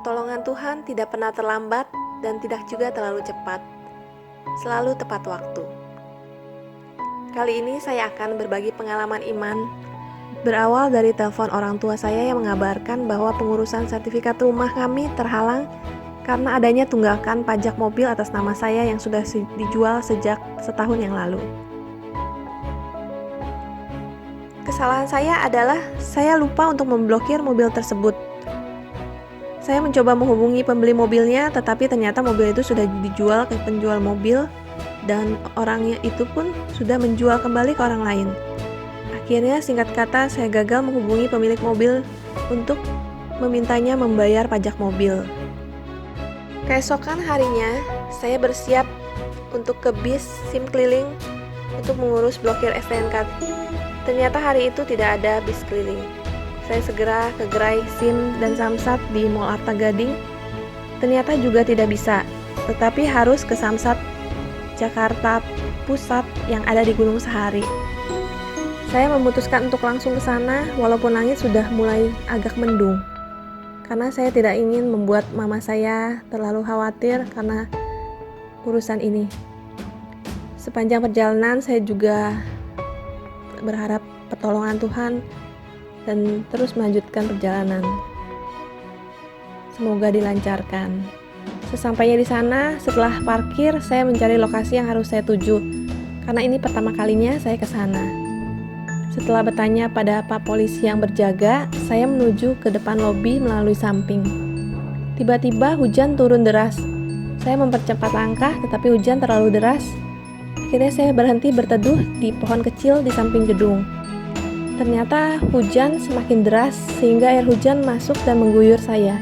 Pertolongan Tuhan tidak pernah terlambat dan tidak juga terlalu cepat, selalu tepat waktu. Kali ini saya akan berbagi pengalaman iman berawal dari telepon orang tua saya yang mengabarkan bahwa pengurusan sertifikat rumah kami terhalang karena adanya tunggakan pajak mobil atas nama saya yang sudah dijual sejak setahun yang lalu. Kesalahan saya adalah saya lupa untuk memblokir mobil tersebut. Saya mencoba menghubungi pembeli mobilnya, tetapi ternyata mobil itu sudah dijual ke penjual mobil dan orangnya itu pun sudah menjual kembali ke orang lain. Akhirnya singkat kata saya gagal menghubungi pemilik mobil untuk memintanya membayar pajak mobil. Keesokan harinya saya bersiap untuk ke bis SIM keliling untuk mengurus blokir STNK. Ternyata hari itu tidak ada bis keliling. Saya segera ke gerai SIM dan Samsat di Mall Arta Gading. Ternyata juga tidak bisa, tetapi harus ke Samsat Jakarta Pusat yang ada di Gunung Sahari. Saya memutuskan untuk langsung ke sana walaupun langit sudah mulai agak mendung. Karena saya tidak ingin membuat mama saya terlalu khawatir karena urusan ini. Sepanjang perjalanan saya juga berharap pertolongan Tuhan dan terus melanjutkan perjalanan. Semoga dilancarkan. Sesampainya di sana, setelah parkir, saya mencari lokasi yang harus saya tuju, karena ini pertama kalinya saya ke sana. Setelah bertanya pada Pak Polisi yang berjaga, saya menuju ke depan lobi melalui samping. Tiba-tiba hujan turun deras. Saya mempercepat langkah, tetapi hujan terlalu deras. Akhirnya saya berhenti berteduh di pohon kecil di samping gedung. Ternyata hujan semakin deras sehingga air hujan masuk dan mengguyur saya.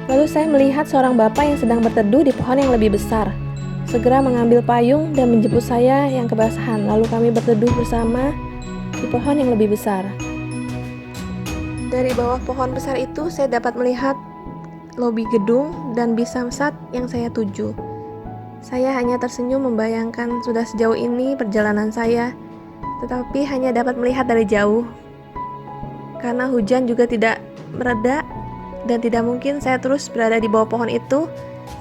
Lalu saya melihat seorang bapak yang sedang berteduh di pohon yang lebih besar. Segera mengambil payung dan menjemput saya yang kebasahan. Lalu kami berteduh bersama di pohon yang lebih besar. Dari bawah pohon besar itu saya dapat melihat lobi gedung dan bis Samsat yang saya tuju. Saya hanya tersenyum membayangkan sudah sejauh ini perjalanan saya, tetapi hanya dapat melihat dari jauh. Karena hujan juga tidak mereda dan tidak mungkin saya terus berada di bawah pohon itu,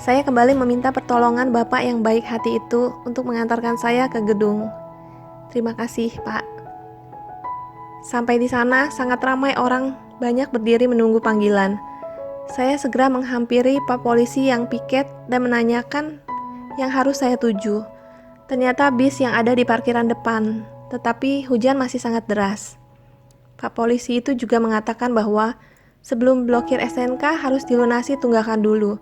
saya kembali meminta pertolongan Bapak yang baik hati itu untuk mengantarkan saya ke gedung. Terima kasih, Pak. Sampai di sana, sangat ramai orang banyak berdiri menunggu panggilan. Saya segera menghampiri Pak Polisi yang piket dan menanyakan yang harus saya tuju. Ternyata bis yang ada di parkiran depan, tetapi hujan masih sangat deras. Pak Polisi itu juga mengatakan bahwa sebelum blokir STNK harus dilunasi tunggakan dulu.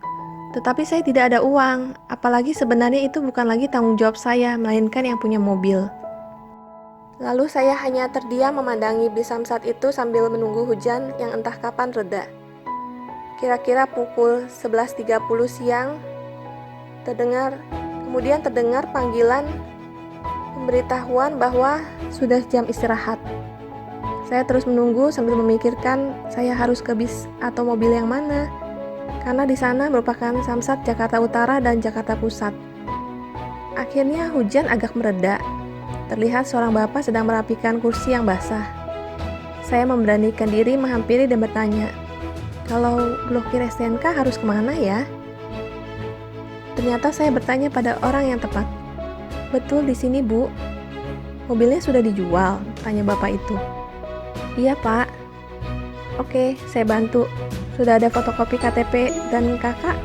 Tetapi saya tidak ada uang, apalagi sebenarnya itu bukan lagi tanggung jawab saya, melainkan yang punya mobil. Lalu saya hanya terdiam memandangi bis Samsat itu sambil menunggu hujan yang entah kapan reda. Kira-kira pukul 11.30 siang, kemudian terdengar panggilan pemberitahuan bahwa sudah jam istirahat. Saya terus menunggu sambil memikirkan saya harus ke bis atau mobil yang mana, karena di sana merupakan Samsat Jakarta Utara dan Jakarta Pusat. Akhirnya hujan agak mereda. Terlihat seorang bapak sedang merapikan kursi yang basah. Saya memberanikan diri menghampiri dan bertanya, kalau blokir STNK harus kemana ya? Ternyata saya bertanya pada orang yang tepat. Betul di sini, Bu. Mobilnya sudah dijual, tanya bapak itu. Iya, Pak. Oke, saya bantu. Sudah ada fotokopi KTP dan kakak?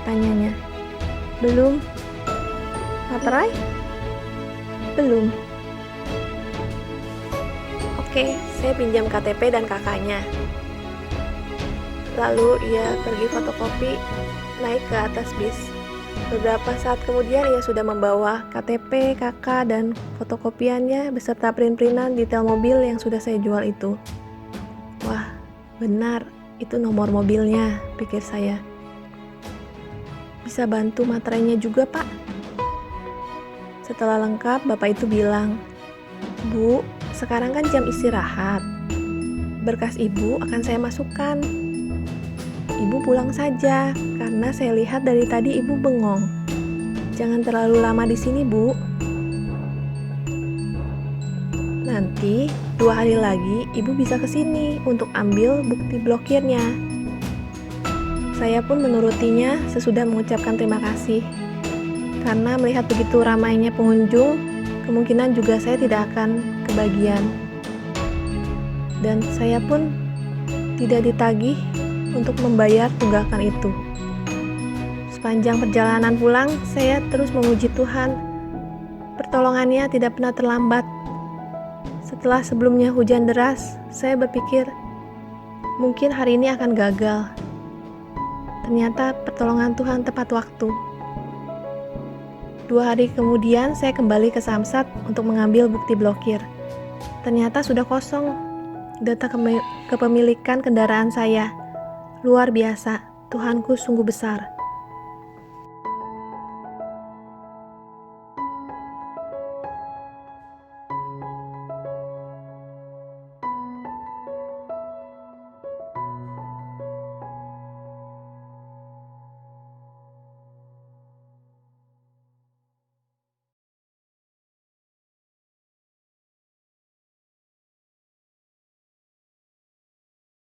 Tanyanya. Belum. Materai? Belum. Oke, saya pinjam KTP dan kakaknya. Lalu ia pergi fotokopi, naik ke atas bis. Beberapa saat kemudian ia sudah membawa KTP, KK, dan fotokopiannya beserta print-printan detail mobil yang sudah saya jual itu. Wah, benar, itu nomor mobilnya, pikir saya. Bisa bantu materainya juga, Pak? Setelah lengkap, bapak itu bilang, Bu, sekarang kan jam istirahat. Berkas ibu akan saya masukkan. Ibu pulang saja, karena saya lihat dari tadi ibu bengong. Jangan terlalu lama di sini, Bu. Nanti 2 hari lagi ibu bisa ke sini untuk ambil bukti blokirnya. Saya pun menurutinya sesudah mengucapkan terima kasih. Karena melihat begitu ramainya pengunjung, kemungkinan juga saya tidak akan kebagian. Dan saya pun tidak ditagih untuk membayar tunggakan itu. Sepanjang perjalanan pulang, saya terus memuji Tuhan. Pertolongannya tidak pernah terlambat. Setelah sebelumnya hujan deras, saya berpikir, mungkin hari ini akan gagal. Ternyata pertolongan Tuhan tepat waktu. 2 hari kemudian, saya kembali ke Samsat untuk mengambil bukti blokir. Ternyata sudah kosong data kepemilikan kendaraan saya. Luar biasa, Tuhanku sungguh besar.